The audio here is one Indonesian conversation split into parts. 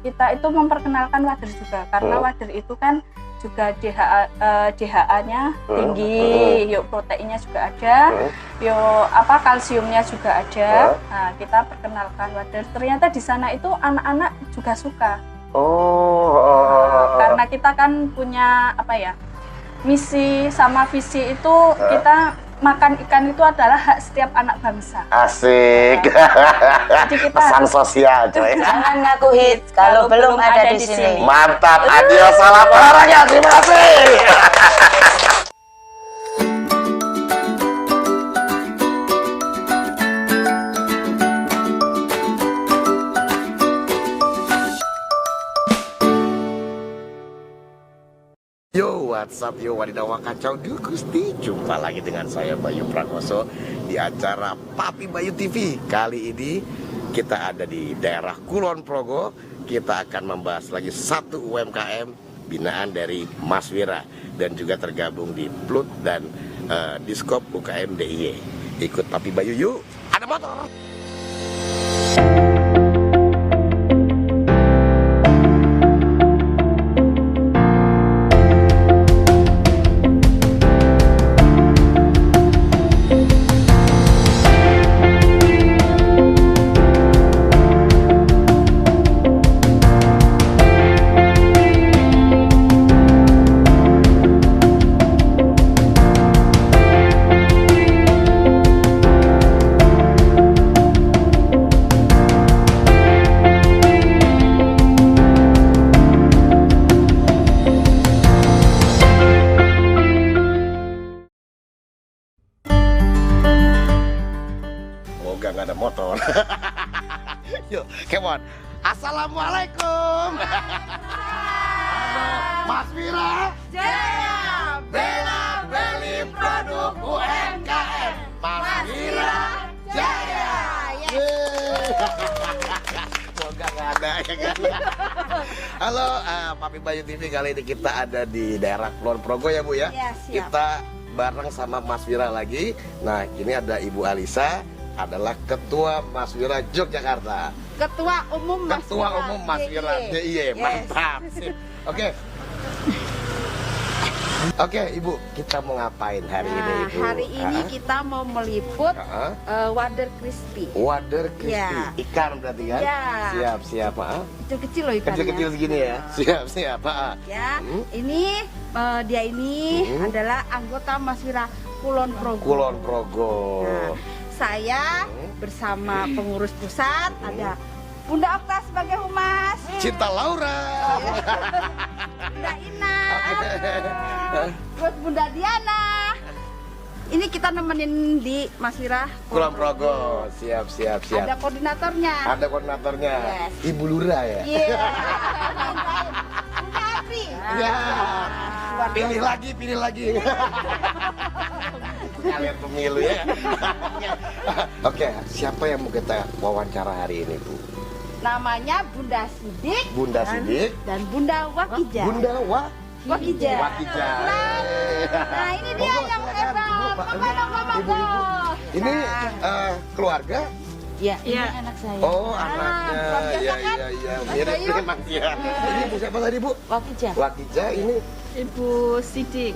kita itu memperkenalkan wader juga, karena wader itu kan juga DHA-nya tinggi, yuk proteinnya juga ada, yuk kalsiumnya juga ada. Nah, kita perkenalkan wader. Ternyata di sana itu anak-anak juga suka. Karena kita kan punya misi sama visi itu, kita makan ikan itu adalah hak setiap anak bangsa. Asik. Jadi kita pesan sosial, coy. Jangan ngaku hits kalau belum ada di sini. Mantap. Adios, salam olahraga. Terima kasih. Yo, what's up yo wadidaw kacau di Gusti. Jumpa lagi dengan saya Bayu Prakoso di acara Papi Bayu TV. Kali ini kita ada di daerah Kulon Progo. Kita akan membahas lagi satu UMKM binaan dari Mas Wira dan juga tergabung di Plut dan Diskop UKM DIY. Ikut Papi Bayu yuk. Ada motor. Nggak ada motor. Yuk, come on. Assalamualaikum. Halo, Mas Wira. Jaya, bela beli produk UMKM. Mas Wira Jaya. Semoga nggak ada ya kan. Halo, Papi Bayu TV, kali ini kita ada di daerah Kulon Progo ya Bu ya. Ya, siap. Kita bareng sama Mas Wira lagi. Nah, ini ada Ibu Alisa, adalah Ketua Mas Wira Yogyakarta. Ketua Umum Mas Wira DIY. Mantap. Sip. Oke, Ibu, kita mau ngapain hari ini, Ibu? Hari ini kita mau meliput wader crispy. Wader crispy. Ya. Ikan berarti kan? Ya. Siap. Kecil-kecil loh ikannya. Kecil-kecil segini ya? Siap. Ya, ini dia ini adalah anggota Mas Wira Kulon Progo. Kulon Progo. Nah, saya bersama pengurus pusat ada Bunda Okta sebagai humas, Cinta Laura, Bunda Ina, terus Bunda Diana. Ini kita nemenin di Mas Wira Kulon Progo. Siap. Ada koordinatornya. Yes. Ibu Lura ya? Iya. Bunda Apri. Ya. Pilih lagi. Kalian pemilu ya. Oke, siapa yang mau kita wawancara hari ini, Bu? Namanya Bunda Sidik. Dan Bunda Wakija. Wakija. Nah, ini dia yang hebat. Monggo. Ini keluarga? Ya, ini anak saya. Oh, anaknya. Ya. Mirip memang ya. Ini ibu siapa tadi, Bu? Wakija, ini Ibu Sidik.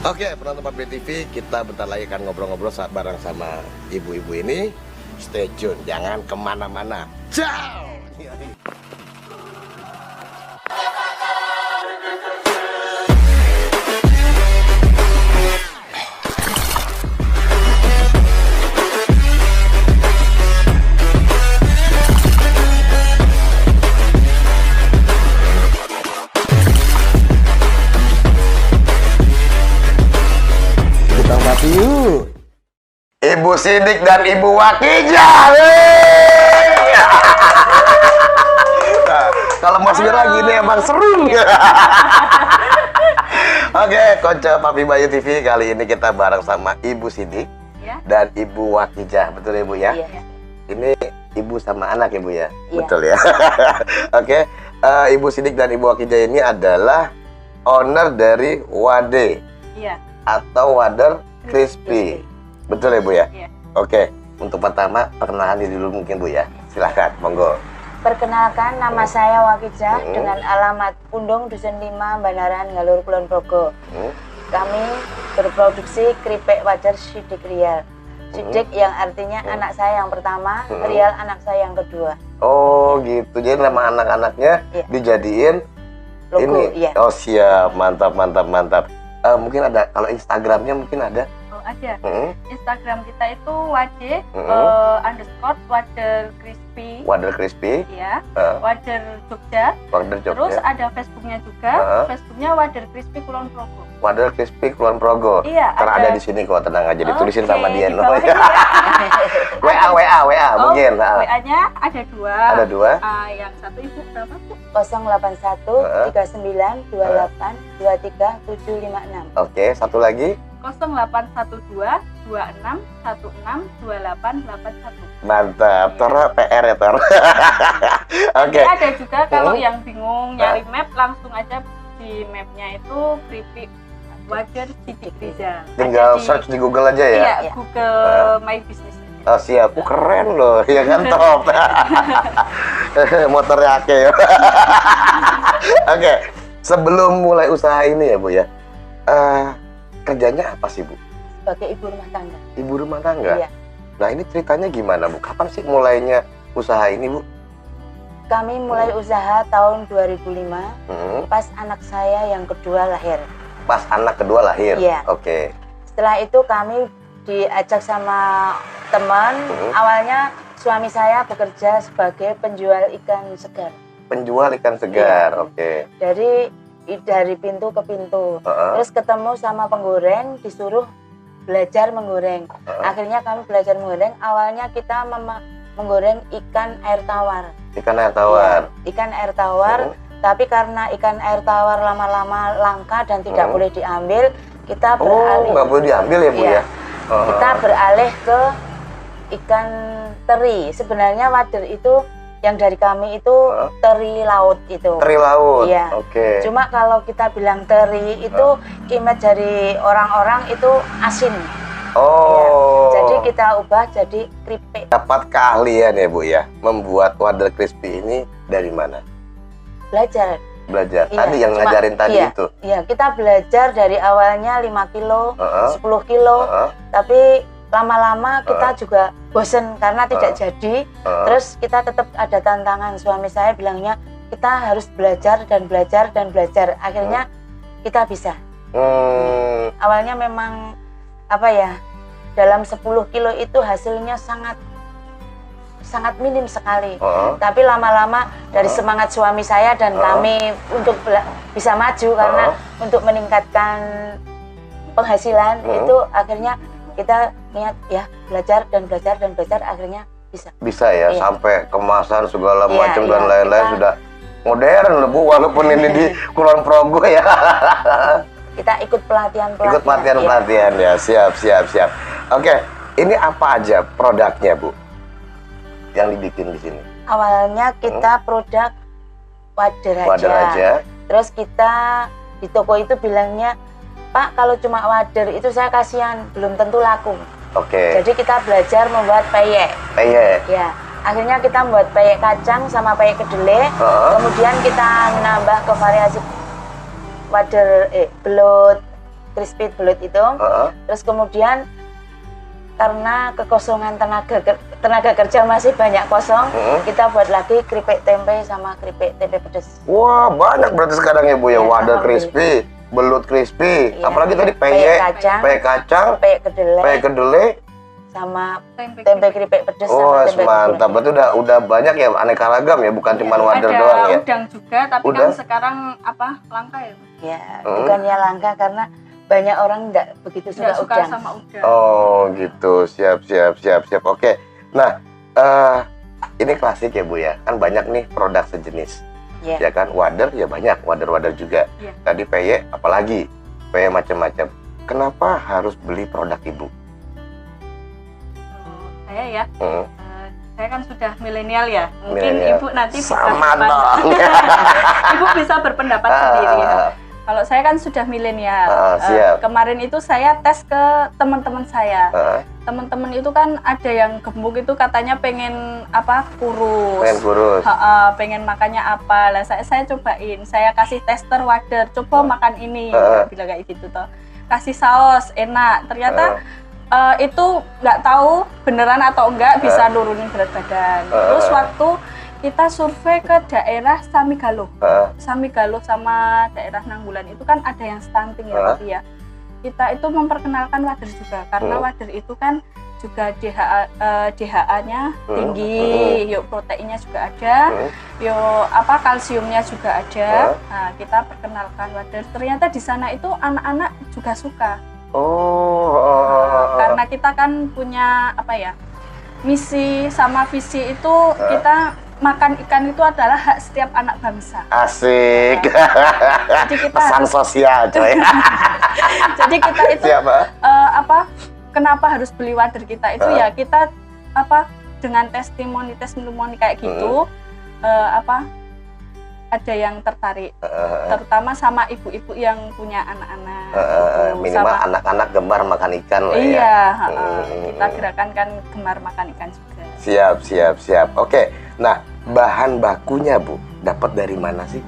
Oke, penonton Papi TV, kita bentar lagi akan ngobrol-ngobrol bareng sama ibu-ibu ini. Stay tune, jangan kemana-mana. Ciao. Ibu Sidik dan Ibu Wakija. Nah, kalau Mas Wira gini emang seru. Oke, Konco Papi Bayu TV, kali ini kita bareng sama Ibu Sidik dan Ibu Wakija. Betul ya, Bu ya? Iya. Ini ibu sama anak ya, Bu ya? Iya. Betul ya. Oke, Ibu Sidik dan Ibu Wakija ini adalah owner dari Wade. Iya. Atau Wader Crispy. Betul ya, Bu ya? Iya. Oke, untuk pertama perkenalan diri dulu mungkin, Bu ya. Silakan, monggo. Perkenalkan, nama saya Wakijah dengan alamat Pundung Dusun 5, Banaran, Galur, Kulon Progo. Kami berproduksi keripik wader sidik rial. Sidik yang artinya anak saya yang pertama, rial anak saya yang kedua. Oh gitu, jadi nama anak-anaknya dijadiin Logo, ini. iya. Oh siap, mantap. Mungkin ada, kalau Instagramnya mungkin ada. Ada. Instagram kita itu wade underscore wader crispy. Wader crispy. Iya. Wader Jogja. Wader Jogja. Terus ada Facebooknya juga. Facebooknya Wader Crispy Kulon Progo. Wader crispy Kulon Progo. Iya. Karena ada di sini kok, tenang aja, ditulisin sama dia. Di bawahnya. WA mungkin. WA-nya ada 2. Ada 2. Yang satu ibu berapa Bu? 081 39 28 23 756. Oke, satu lagi. 0812 26 16 28 81. Mantap, Tora PR ya Tor. Oke. Ada juga kalau yang bingung nyari map, langsung aja di mapnya itu keripik wader sidik rizal. Tinggal search di Google aja ya. Iya, Google My Business. Oh siap, keren loh, ya kan top. Motornya Ake ya. Oke, sebelum mulai usaha ini ya Bu ya, kerjanya apa sih Bu? Sebagai ibu rumah tangga. Ibu rumah tangga? Iya. Nah ini ceritanya gimana Bu? Kapan sih mulainya usaha ini Bu? Kami mulai usaha tahun 2005, pas anak saya yang kedua lahir. Pas anak kedua lahir? Iya. Oke. Setelah itu kami diajak sama teman, awalnya suami saya bekerja sebagai penjual ikan segar. Penjual ikan segar, Iya. oke. Dari pintu ke pintu. Terus ketemu sama penggoreng, disuruh belajar menggoreng. Akhirnya kami belajar menggoreng. Awalnya kita menggoreng ikan air tawar. Ikan air tawar. Ya, ikan air tawar. Tapi karena ikan air tawar lama-lama langka dan tidak boleh diambil, kita beralih. Oh, nggak boleh diambil ya Bu ya? Kita beralih ke ikan teri. Sebenarnya wader itu yang dari kami itu teri laut itu. Teri laut. Iya. Oke. Cuma kalau kita bilang teri itu image dari orang-orang itu asin. Oh. Ya. Jadi kita ubah jadi keripik. Dapat keahlian ya Bu ya, membuat wader crispy ini dari mana? Belajar. Belajar. Iya, Tadi yang ngajarin tadi itu. Iya, kita belajar dari awalnya 5 kilo, 10 kilo, tapi lama-lama kita juga bosen karena tidak jadi. Terus kita tetap ada tantangan. Suami saya bilangnya kita harus belajar dan belajar dan belajar. Akhirnya kita bisa. Awalnya memang apa ya, dalam 10 kilo itu hasilnya sangat minim sekali. Tapi lama-lama dari semangat suami saya dan kami untuk bisa maju karena untuk meningkatkan penghasilan itu akhirnya kita niat ya belajar dan belajar dan belajar, akhirnya bisa ya. Sampai kemasan segala macam dan lain-lain sudah modern loh Bu, walaupun ini di Kulon Progo ya. Kita ikut pelatihan ya. Siap. Oke, ini apa aja produknya Bu yang dibikin di sini? Awalnya kita produk wader aja. Terus kita di toko itu bilangnya, Pak, kalau cuma wader itu saya kasihan, belum tentu laku. Oke. Jadi kita belajar membuat peyek. Ya, akhirnya kita membuat peyek kacang sama peyek kedelai. Kemudian kita menambah ke variasi wader belut, crispy belut itu. Terus kemudian karena kekosongan tenaga kerja masih banyak kosong, kita buat lagi keripik tempe sama keripik tempe pedas. Wah, banyak berarti sekarang ya Bu ya, wader crispy, belut crispy, apalagi tadi peyek kacang, peyek kedelai, sama tempe keripik pedas. Oh, mantap. Berarti udah banyak ya, aneka ragam ya, bukan cuma wader doang ya. Ada udang juga, tapi kan sekarang langka ya. Ya, bukannya langka karena banyak orang tidak begitu suka udang. Sama udang. Oh, gitu. Siap. Oke. Nah, ini klasik ya Bu ya. Kan banyak nih produk sejenis. Ya kan, wader ya banyak, wader juga. Tadi peyek, apalagi peyek macam-macam. Kenapa harus beli produk Ibu? Saya ya, saya kan sudah milenial ya. Mungkin Millennial. Ibu nanti sama dong. Ibu bisa berpendapat sendiri ya. Kalau saya kan sudah milenial. Siap. Kemarin itu saya tes ke teman-teman saya. Teman-teman itu kan ada yang gemuk itu katanya pengen apa kurus. Pengen kurus. Pengen makannya apa. Lah saya cobain. Saya kasih tester wader. Coba makan ini. Bilang kayak gitu toh. Kasih saus enak. Ternyata itu nggak tahu beneran atau enggak bisa nurunin berat badan. Terus waktu kita survei ke daerah Samigalo sama daerah Nanggulan itu kan ada yang stunting ya Pak ya. Kita itu memperkenalkan wader juga karena wader itu kan juga DHA-nya tinggi, yuk proteinnya juga ada, yuk apa kalsiumnya juga ada. Nah, kita perkenalkan wader. Ternyata di sana itu anak-anak juga suka. Karena kita kan punya apa ya? Misi sama visi itu kita makan ikan itu adalah hak setiap anak bangsa. Asik. Jadi kita pesan sosial, coy. Jadi kita itu kenapa harus beli wader kita itu ya kita dengan testimoni kayak gitu ada yang tertarik, terutama sama ibu-ibu yang punya anak-anak. Minimal anak-anak gemar makan ikan lah ya. Iya, kita gerakan kan gemar makan ikan juga. Siap. Oke, nah bahan bakunya Bu, dapat dari mana sih?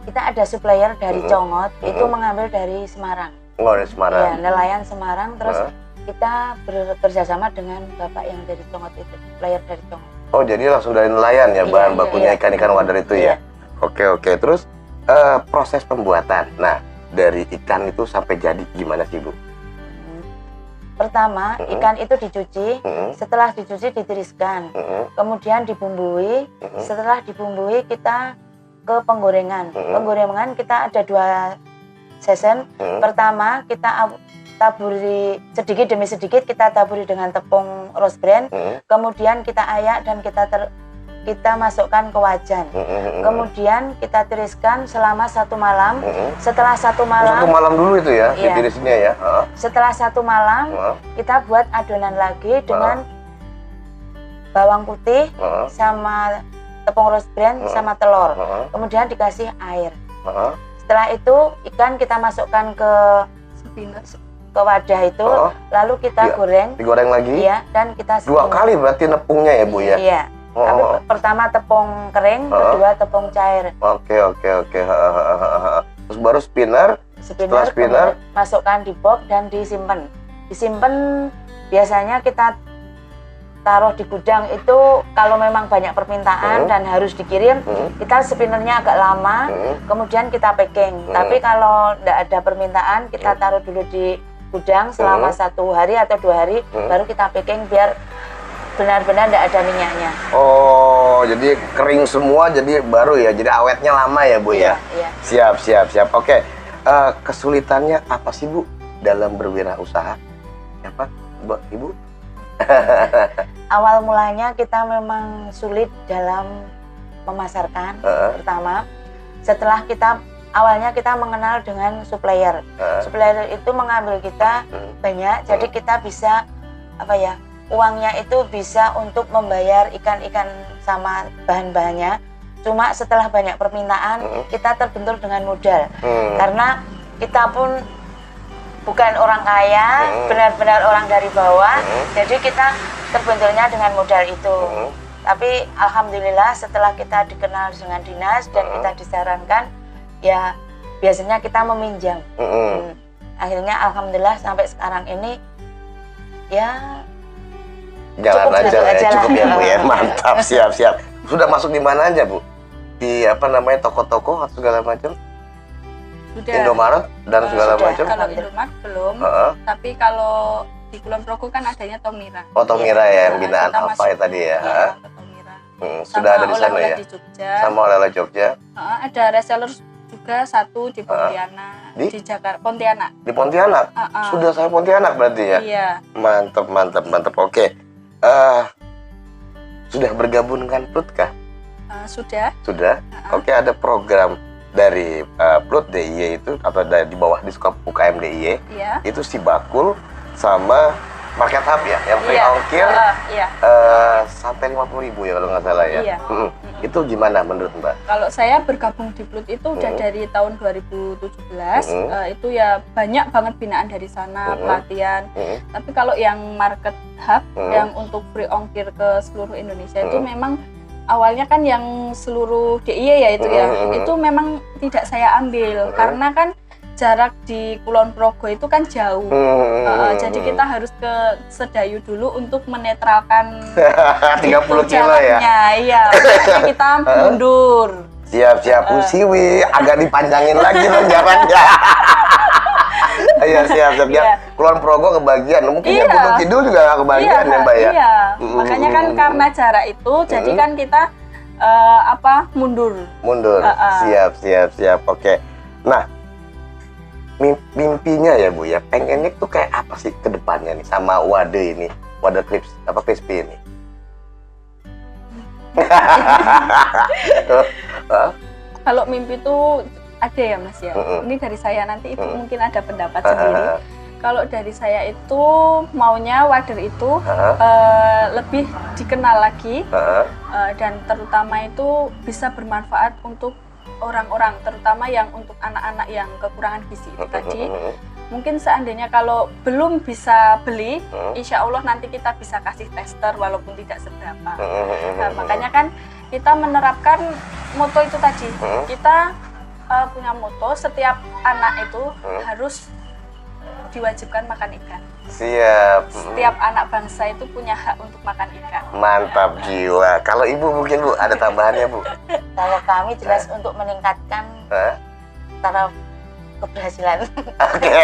Kita ada supplier dari Congot, itu mengambil dari Semarang. Dari Semarang. Ya, nelayan Semarang, terus kita bekerjasama dengan bapak yang dari Congot itu, supplier dari Congot. Oh, jadi langsung dari nelayan ya bahan bakunya ikan-ikan wader itu ya? Oke. Terus proses pembuatan, nah dari ikan itu sampai jadi gimana sih Bu? Pertama, ikan itu dicuci, setelah dicuci ditiriskan, kemudian dibumbui, setelah dibumbui kita ke penggorengan. Penggorengan kita ada 2 season. Pertama kita taburi sedikit demi sedikit, kita taburi dengan tepung rose bran, kemudian kita ayak dan kita masukkan ke wajan, kemudian kita tiriskan selama 1 malam. Setelah 1 malam, 1 malam dulu itu ya, ditirisnya ya. Setelah 1 malam kita buat adonan lagi dengan bawang putih sama tepung rose bran sama telur, kemudian dikasih air. Setelah itu ikan kita masukkan ke wadah itu, lalu kita digoreng lagi ya, dan kita 2 kali berarti nepungnya ya Bu ya? Iya. Tapi pertama tepung kering, kedua tepung cair. Oke. Terus baru spinner. Setelah spinner masukkan di box dan disimpan biasanya kita taruh di gudang itu kalau memang banyak permintaan dan harus dikirim, kita spinnernya agak lama, kemudian kita packing. Tapi kalau tidak ada permintaan, kita taruh dulu di gudang selama 1 hari atau 2 hari, baru kita packing biar benar-benar tidak ada minyaknya. Oh, jadi kering semua, jadi baru ya, jadi awetnya lama ya Bu ya? Iya. Siap. Oke, kesulitannya apa sih Bu dalam berwirausaha? Apa, Ibu? Awal mulanya kita memang sulit dalam memasarkan. Pertama, setelah awalnya kita mengenal dengan supplier. Supplier itu mengambil kita banyak, jadi kita bisa uangnya itu bisa untuk membayar ikan-ikan sama bahan-bahannya. Cuma setelah banyak permintaan, kita terbentur dengan modal. Karena kita pun bukan orang kaya, benar-benar orang dari bawah, jadi kita terbenturnya dengan modal itu. Tapi alhamdulillah setelah kita dikenal dengan dinas dan kita disarankan, ya biasanya kita meminjam. Akhirnya alhamdulillah sampai sekarang ini ya jalan aja cukup ya Bu ya. Mantap. Siap. Sudah masuk di mana aja Bu? Di toko-toko atau segala macam? Sudah. Indomaret dan segala macam? Kalau Indomaret belum, tapi kalau di Kulon Progo kan adanya Tomira. Oh, Tomira ya, yang binaan apa ya tadi ya? Tomira. Sudah ada di sana ya? Di Jogja. Sama oleh-oleh Jogja? Ada reseller juga 1 di Pontianak. Di Jakarta, Pontianak. Di Pontianak? Sudah saya Pontianak berarti ya? Iya. Mantap. Oke. Sudah bergabung dengan Plut kah? Sudah. Oke, ada program dari Plut DIY itu atau di bawah Diskop UKM DIY. Iya. Itu si bakul sama market hub ya, yang free ongkir iya. sampai 50.000 ya kalau nggak salah ya. Iya. Itu gimana menurut Mbak? Kalau saya bergabung di Plut itu udah dari tahun 2017, itu ya banyak banget binaan dari sana, pelatihan. Tapi kalau yang market hub, yang untuk free ongkir ke seluruh Indonesia itu memang awalnya kan yang seluruh DIY ya itu ya, itu memang tidak saya ambil karena kan jarak di Kulon Progo itu kan jauh, jadi kita harus ke Sedayu dulu untuk menetralkan 30 kilo ya? Iya, makanya kita mundur. Siap-siap, Usiwi, agak dipanjangin lagi dong jaraknya. Iya, siap-siap. Iya. Kulon Progo kebagian, mungkin yang Gunung Kidul juga nggak kebagian ya Mbak ya? Iya, makanya kan karena jarak itu, jadi kan kita mundur. Mundur, siap, oke. Nah, mimpinya ya Bu ya, pengennya tuh kayak apa sih ke depannya nih sama Wadah ini, Wadah Clips Crispy ini? Kalau mimpi tuh ada ya Mas ya, ini dari saya, nanti Ibu mungkin ada pendapat sendiri. Kalau dari saya itu maunya Wader itu lebih dikenal lagi, dan terutama itu bisa bermanfaat untuk orang-orang, terutama yang untuk anak-anak yang kekurangan gizi itu tadi. Mungkin seandainya kalau belum bisa beli, insya Allah nanti kita bisa kasih tester walaupun tidak seberapa. Nah, makanya kan kita menerapkan moto itu tadi. Kita punya moto, setiap anak itu harus diwajibkan makan ikan. Siap. Setiap anak bangsa itu punya hak untuk makan ikan. Mantap jiwa. Kalau Ibu mungkin Bu ada tambahannya Bu? Kalau kami jelas untuk meningkatkan taraf keberhasilan. Oke.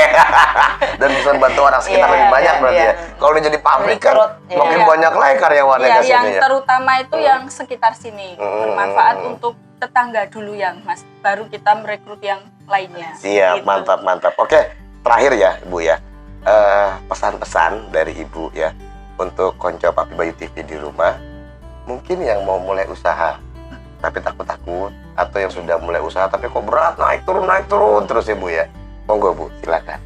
Dan bisa membantu orang sekitar lebih banyak berarti ya. Kalau udah jadi pabrik kan makin banyak lagi karyawannya ke sini yang ya. terutama itu yang sekitar sini bermanfaat untuk tetangga dulu yang Mas, baru kita merekrut yang lainnya. Siap, gitu. Mantap. Oke, terakhir ya Ibu ya. Pesan-pesan dari Ibu ya untuk konco Papi Bayu TV di rumah, mungkin yang mau mulai usaha tapi takut-takut, atau yang sudah mulai usaha tapi kok berat, naik turun terus ya Bu ya. Monggo Bu, silakan.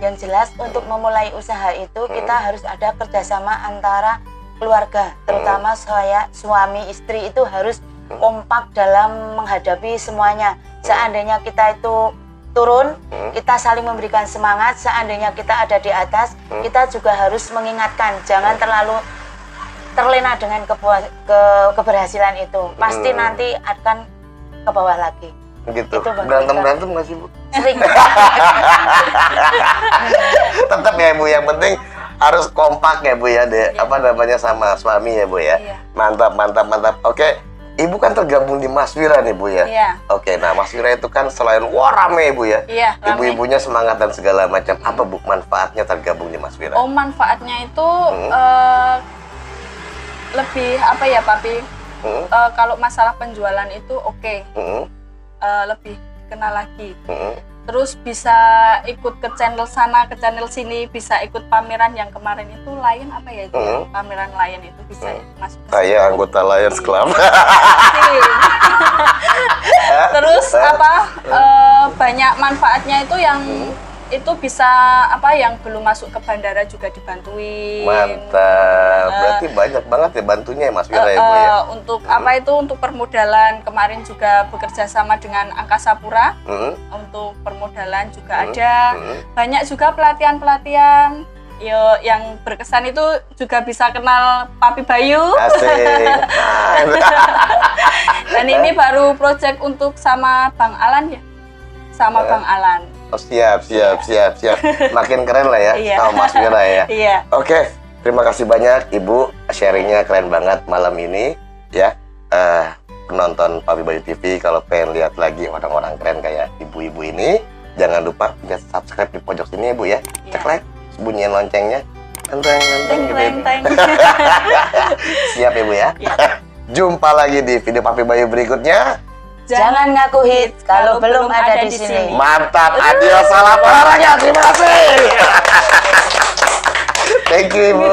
Yang jelas untuk memulai usaha itu kita harus ada kerjasama antara keluarga, terutama saya suami istri itu harus kompak dalam menghadapi semuanya. Seandainya kita itu turun, kita saling memberikan semangat. Seandainya kita ada di atas, kita juga harus mengingatkan, jangan terlalu terlena dengan keberhasilan itu. Pasti nanti akan ke bawah lagi. Gitu. Berantem nggak sih Bu? Sering. Tetap ya Bu, yang penting harus kompak ya Bu ya, apa namanya, sama suami ya Bu ya. Mantap. Oke. Ibu kan tergabung di Mas Wira nih Bu ya. Iya. Oke, nah Mas Wira itu kan selain rame Bu ya. Iya, ibu-ibunya semangat dan segala macam. Apa Bu manfaatnya tergabung di Mas Wira? Oh, manfaatnya itu lebih apa ya Papi? Kalau masalah penjualan itu lebih kenal lagi. Terus bisa ikut ke channel sana, ke channel sini, bisa ikut pameran yang kemarin itu Lion apa ya itu? Pameran Lion itu bisa masuk ke saya anggota Lions Club. Terus banyak manfaatnya itu yang itu bisa yang belum masuk ke bandara juga dibantuin. Mantap. Berarti banyak banget ya bantunya ya Mas Wira ya Bu ya. Untuk untuk permodalan kemarin juga bekerja sama dengan Angkasa Pura. Untuk permodalan juga ada. Banyak juga pelatihan-pelatihan. Yang berkesan itu juga bisa kenal Papi Bayu. Asik. Dan ini baru project untuk sama Bang Alan ya. Sama Bang Alan. Oh, siap. Makin keren lah ya sama Mas Wira ya. Iya. Oke, terima kasih banyak Ibu, sharingnya keren banget malam ini ya. Penonton Papi Bayu TV kalau pengen lihat lagi orang-orang keren kayak ibu-ibu ini, jangan lupa pencet subscribe di pojok sini ya Bu ya. Cek like, bunyiin loncengnya. Teng. Siap ya Bu ya. Jumpa lagi di video Papi Bayu berikutnya. Jangan ngaku hits kalau belum ada di sini. Mantap, adios, salam olahraga, terima kasih. Thank you Ibu.